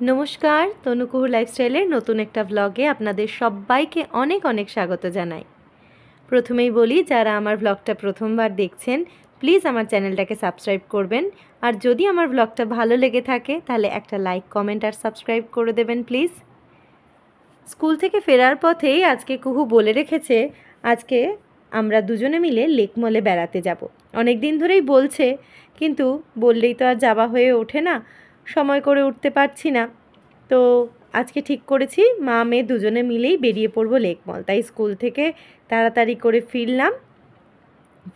নমস্কার, তনুকুহু লাইফস্টাইলের নতুন একটা ব্লগে আপনাদের সবাইকে অনেক অনেক স্বাগত জানাই। প্রথমেই বলি, যারা আমার ব্লগটা প্রথমবার দেখছেন প্লিজ আমার চ্যানেলটাকে সাবস্ক্রাইব করবেন, আর যদি আমার ব্লগটা ভালো লেগে থাকে তাহলে একটা লাইক, কমেন্ট আর সাবস্ক্রাইব করে দেবেন প্লিজ। স্কুল থেকে ফেরার পথেই আজকে কুহু বলে রেখেছে আজকে আমরা দুজনে মিলে লেক মলে বেড়াতে যাব। অনেক দিন ধরেই বলছে, কিন্তু বললেই তো আর যাওয়া হয়ে ওঠে না, সময় করে উঠতে পারছি না। তো আজকে ঠিক করেছি মা মেয়ে দুজনে মিলেই বেরিয়ে পড়বো লেক মল। তাই স্কুল থেকে তাড়াতাড়ি করে ফিরলাম,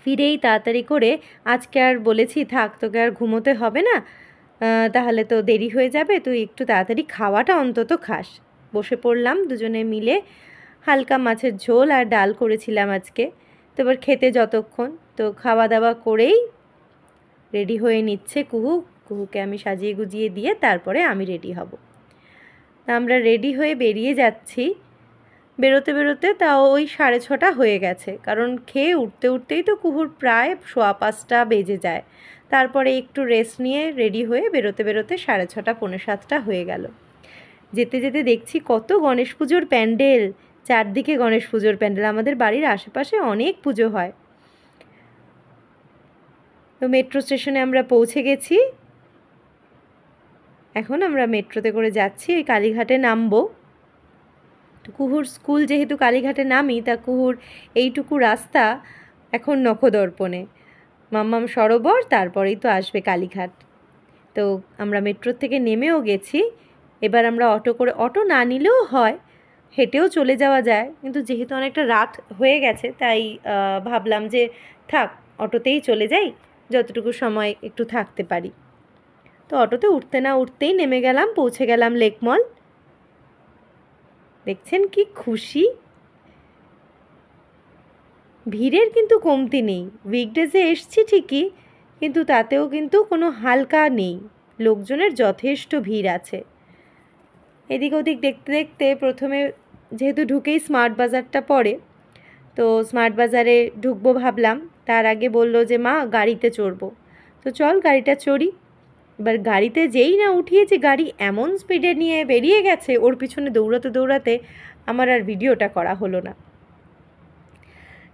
ফিরেই তাড়াতাড়ি করে আজকে আর বলেছি থাক, তোকে আর ঘুমোতে হবে না, তাহলে তো দেরি হয়ে যাবে, তুই একটু তাড়াতাড়ি খাওয়াটা অন্তত খাস। বসে পড়লাম দুজনে মিলে। হালকা মাছের ঝোল আর ডাল করেছিলাম আজকে। তো এবার খেতে যতক্ষণ, তো খাওয়া দাওয়া করেই রেডি হয়ে নিচ্ছে কুহু। কুহুকে আমি সাজিয়ে গুজিয়ে দিয়ে তারপরে আমি রেডি হব। আমরা রেডি হয়ে বেরিয়ে যাচ্ছি। বেরোতে বেরোতে তাও ওই 6:30 হয়ে গেছে, কারণ খেয়ে উঠতে উঠতেই তো কুহুর প্রায় 5:15 বেজে যায়। তারপরে একটু রেস্ট নিয়ে রেডি হয়ে বেরোতে বেরোতে 6:30 6:45 হয়ে গেল। যেতে যেতে দেখছি কত গণেশ পুজোর প্যান্ডেল, চারদিকে গণেশ পুজোর প্যান্ডেল। আমাদের বাড়ির আশেপাশে অনেক পুজো হয়। তো মেট্রো স্টেশনে আমরা পৌঁছে গেছি। এখন আমরা মেট্রোতে করে যাচ্ছি, ওই কালীঘাটে নামবো। কুহুর স্কুল যেহেতু কালীঘাটে নামি, তা কুহুর এইটুকু রাস্তা এখন নখদর্পণে, মাম্মাম সরোবর, তারপরেই তো আসবে কালীঘাট। তো আমরা মেট্রোর থেকে নেমেও গেছি। এবার আমরা অটো না নিলেও হয়, হেঁটেও চলে যাওয়া যায়, কিন্তু যেহেতু অনেকটা রাত হয়ে গেছে তাই ভাবলাম যে থাক, অটোতেই চলে যাই, যতটুকু সময় একটু থাকতে পারি। তো অটোতে উঠতে না উঠতেই নেমে গেলাম, পৌঁছে গেলাম লেক মল। দেখছেন কি খুশি, ভিড়ের কিন্তু কমতি নেই। উইকডেজে এসছি ঠিকই, কিন্তু তাতেও কিন্তু কোনো হালকা নেই, লোকজনের যথেষ্ট ভিড় আছে। এদিক ওদিক দেখতে দেখতে প্রথমে যেহেতু ঢুকেই স্মার্ট বাজারটা পড়ে, তো স্মার্ট বাজারে ঢুকবো ভাবলাম। তার আগে বলল যে মা গাড়িতে চড়বো, তো চল গাড়িটা চড়ি। এবার গাড়িতে যেই না উঠিয়েছি, গাড়ি এমন স্পিডে নিয়ে বেরিয়ে গেছে, ওর পিছনে দৌড়াতে দৌড়াতে আমার আর ভিডিওটা করা হলো না।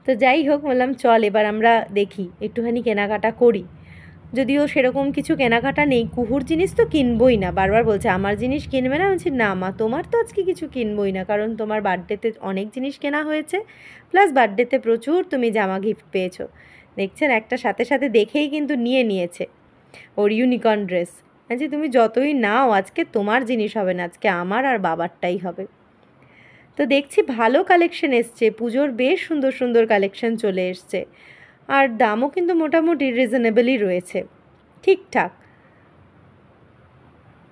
তো যাই হোক, বললাম চল এবার আমরা দেখি, একটুখানি কেনাকাটা করি। যদিও সেরকম কিছু কেনাকাটা নেই, কুহুর জিনিস তো কিনবই না, বারবার বলছে আমার জিনিস কিনবে না। বলছি না মা, তোমার তো আজকে কিছু কিনবই না, কারণ তোমার বার্থডেতে অনেক জিনিস কেনা হয়েছে, প্লাস বার্থডেতে প্রচুর তুমি জামা গিফট পেয়েছো। দেখছেন একটা সাথে সাথে দেখেই কিন্তু নিয়েছে ওর ইউনিকর্ন ড্রেস। বলছি তুমি যতই নাও, আজকে তোমার জিনিস হবে না, আজকে আমার আর বাবারটাই হবে। তো দেখছি ভালো কালেকশন এসছে, পুজোর বেশ সুন্দর সুন্দর কালেকশন চলে এসছে, আর দামও কিন্তু মোটামুটি রিজনেবলই রয়েছে, ঠিকঠাক।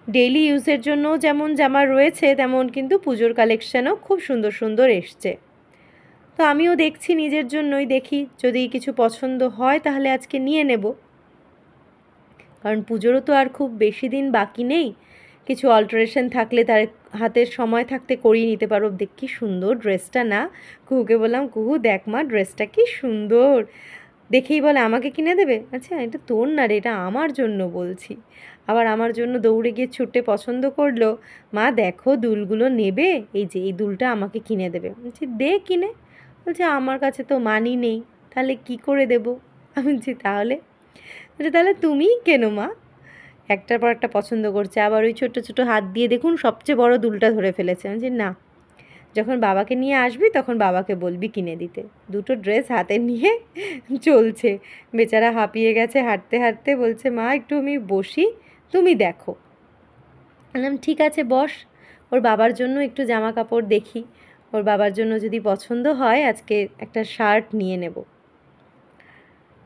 ডেইলি ইউজের জন্য যেমন জামা রয়েছে, তেমন কিন্তু পুজোর কালেকশানও খুব সুন্দর সুন্দর এসছে। তো আমিও দেখছি নিজের জন্যই, দেখি যদি কিছু পছন্দ হয় তাহলে আজকে নিয়ে নেব, কারণ পুজোরও তো আর খুব বেশি দিন বাকি নেই। কিছু অল্টারেশন থাকলে তার হাতের সময় থাকতে করিয়ে নিতে পারো। দেখ কি সুন্দর ড্রেসটা না, কুহুকে বললাম কুহু দেখ মা ড্রেসটা কি সুন্দর, দেখেই বলে আমাকে কিনে দেবে। আচ্ছা এটা তোর না রে, এটা আমার জন্য বলছি। আবার আমার জন্য দৌড়ে গিয়ে ছুটে পছন্দ করলো, মা দেখো দুলগুলো নেবে, এই যে এই দুলটা আমাকে কিনে দেবে। বলছি দে কিনে। বলছে আমার কাছে তো মানি নেই, তাহলে কি করে দেবো। আমি বলছি তাহলে, বলছে তাহলে তুমিই কেনো মা। একটার পর একটা পছন্দ করছে, আবার ওই ছোটো ছোটো হাত দিয়ে দেখুন সবচেয়ে বড় দুলটা ধরে ফেলেছে। আমি বলছি না, যখন বাবাকে নিয়ে আসবি তখন বাবাকে বলবি কিনে দিতে। দুটো ড্রেস হাতে নিয়ে চলছে, বেচারা হাঁপিয়ে গেছে হাঁটতে হাঁটতে। বলছে মা একটু আমি বসি, তুমি দেখো। বললাম ঠিক আছে বস, ওর বাবার জন্য একটু জামা কাপড় দেখি, ওর বাবার জন্য যদি পছন্দ হয় আজকে একটা শার্ট নিয়ে নেব।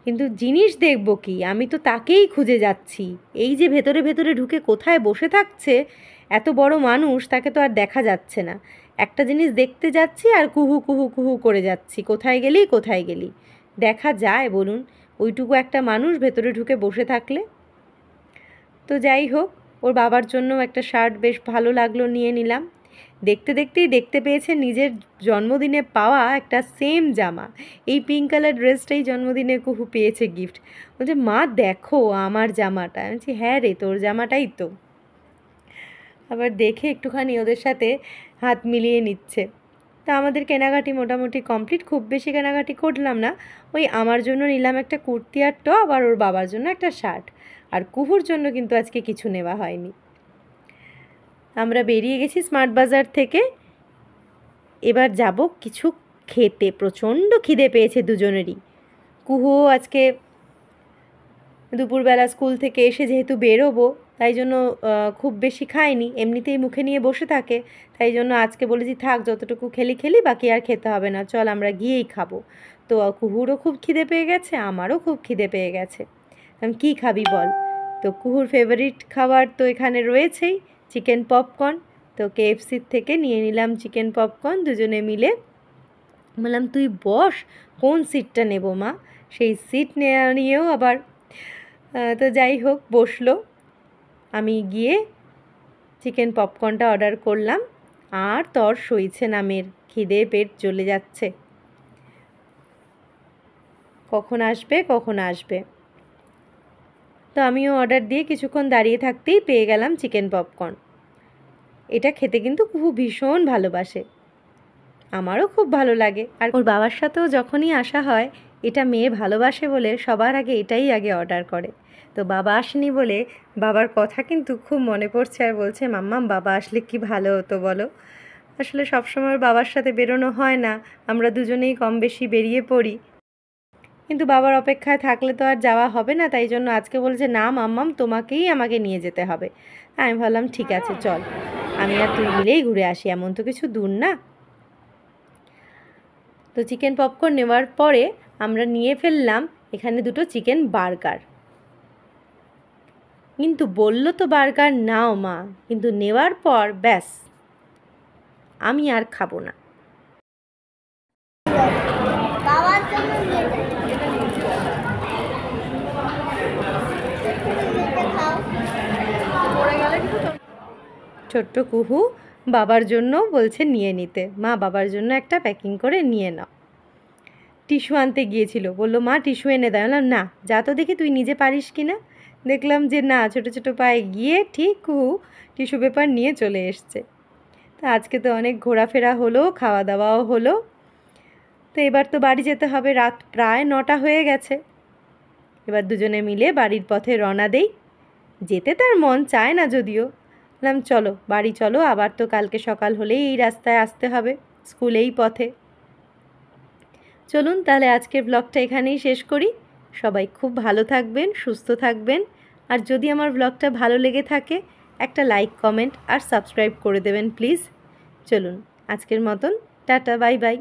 কিন্তু জিনিস দেখব কি, আমি তো তাকেই খুঁজে যাচ্ছি। এই যে ভেতরে ভেতরে ঢুকে কোথায় বসে থাকছে, এত বড় মানুষ, তাকে তো আর দেখা যাচ্ছে না। একটা জিনিস দেখতে যাচ্ছি আর কুহু কুহু কুহু করে যাচ্ছি, কোথায় গেলি কোথায় গেলি। দেখা যায় বলুন ওইটুকু একটা মানুষ ভেতরে ঢুকে বসে থাকলে। তো যাই হোক, ওর বাবার জন্য একটা শার্ট বেশ ভালো লাগলো, নিয়ে নিলাম। দেখতে দেখতেই দেখতে পেয়েছে নিজের জন্মদিনে পাওয়া একটা সেম জামা, এই পিঙ্ক কালার ড্রেসটাই জন্মদিনে কুহু পেয়েছে গিফট। বলছে মা দেখো আমার জামাটা। আমি বলছি হ্যাঁ রে, তোর জামাটাই তো। আবার দেখে একটুখানি ওদের সাথে হাত মিলিয়ে নিচ্ছে। তা আমাদের কেনাকাটি মোটামুটি কমপ্লিট, খুব বেশি কেনাকাটি করলাম না। ওই আমার জন্য নিলাম একটা কুর্তি আর টপ, আর ওর বাবার জন্য একটা শার্ট, আর কুহুর জন্য কিন্তু আজকে কিছু নেওয়া হয়নি। আমরা বেরিয়ে গেছি স্মার্ট বাজার থেকে। এবার যাব কিছু খেতে, প্রচণ্ড খিদে পেয়েছে দুজনেরই। কুহুও আজকে দুপুরবেলা স্কুল থেকে এসে যেহেতু বেরোবো, তাই জন্য খুব বেশি খায়নি, এমনিতেই মুখে নিয়ে বসে থাকে। তাই জন্য আজকে বলেছি থাক, যতটুকু খেলি বাকি আর খেতে হবে না, চল আমরা গিয়েই খাবো। তো কুহুরও খুব খিদে পেয়ে গেছে, আমারও খুব খিদে পেয়ে গেছে। আমি কী খাবি বল? তো কুহুর ফেভারিট খাবার তো এখানে রয়েছেই, চিকেন পপকর্ন। তো কেএফসির থেকে নিয়ে নিলাম চিকেন পপকর্ন দুজনে মিলে। বললাম তুই বস, কোন সিটটা নেব মা? সেই সিট নিয়েও আবার তো যাই হোক বসলো। আমি গিয়ে চিকেন পপকর্নটা অর্ডার করলাম, আর তর সইছে না মেয়ের, খিদে পেট জ্বলে যাচ্ছে, কখন আসবে। তো আমিও অর্ডার দিয়ে কিছুক্ষণ দাঁড়িয়ে থাকতেই পেয়ে গেলাম চিকেন পপকর্ন। এটা খেতে কিন্তু খুব ভীষণ ভালোবাসে, আমারও খুব ভালো লাগে। আর ওর বাবার সাথেও যখনই আসা হয়, এটা মেয়ে ভালোবাসে বলে সবার আগে এটাই আগে অর্ডার করে। তো বাবা আসেনি বলে বাবার কথা কিন্তু খুব মনে পড়ছে, আর বলছে মাম্মাম বাবা আসলে কি ভালো হতো বলো। আসলে সবসময় বাবার সাথে বেরোনো হয় না, আমরা দুজনেই কম বেশি বেরিয়ে পড়ি, কিন্তু বাবার অপেক্ষায় থাকলে তো আর যাওয়া হবে না। তাই জন্য আজকে বলেছে না মাম্মাম তোমাকেই আমাকে নিয়ে যেতে হবে। আমি ভাবলাম ঠিক আছে চল, আমি আর তুই মিলেই ঘুরে আসি, এমন তো কিছু দূর না। তো চিকেন পপকর্ন নেওয়ার পরে আমরা নিয়ে ফেললাম এখানে দুটো চিকেন বার্গার। কিন্তু বলল তো বার্গার নাও মা, কিন্তু নেওয়ার পর ব্যাস আমি আর খাবো না। ছোট্ট কুহু বাবার জন্য বলছে নিয়ে নিতে, মা বাবার জন্য একটা প্যাকিং করে নিয়ে নাও। টিস্যু আনতে গিয়েছিল, বললো মা টিস্যু এনে দাও। বললাম না, যা তো দেখি তুই নিজে পারিস কি না। দেখলাম যে না, ছোটো ছোটো পায়ে গিয়ে ঠিক কুহু টিস্যু পেপার নিয়ে চলে এসছে। তা আজকে তো অনেক ঘোরাফেরা হলো, খাওয়া দাওয়াও হলো। তো এবার তো বাড়ি যেতে হবে, রাত প্রায় 9টা হয়ে গেছে। এবার দুজনে মিলে বাড়ির পথে রওনা দেই। যেতে তার মন চায় না যদিও, বললাম চলো বাড়ি চলো, আবার তো কালকে সকাল হলেই এই রাস্তায় আসতে হবে, স্কুল এই পথে। চলুন তাহলে আজকের ব্লগটা এখানেই শেষ করি। সবাই খুব ভালো থাকবেন, সুস্থ থাকবেন, আর যদি আমার ব্লগটা ভালো লেগে থাকে একটা লাইক, কমেন্ট আর সাবস্ক্রাইব করে দেবেন প্লিজ। চলুন আজকের মতন টাটা, বাই বাই।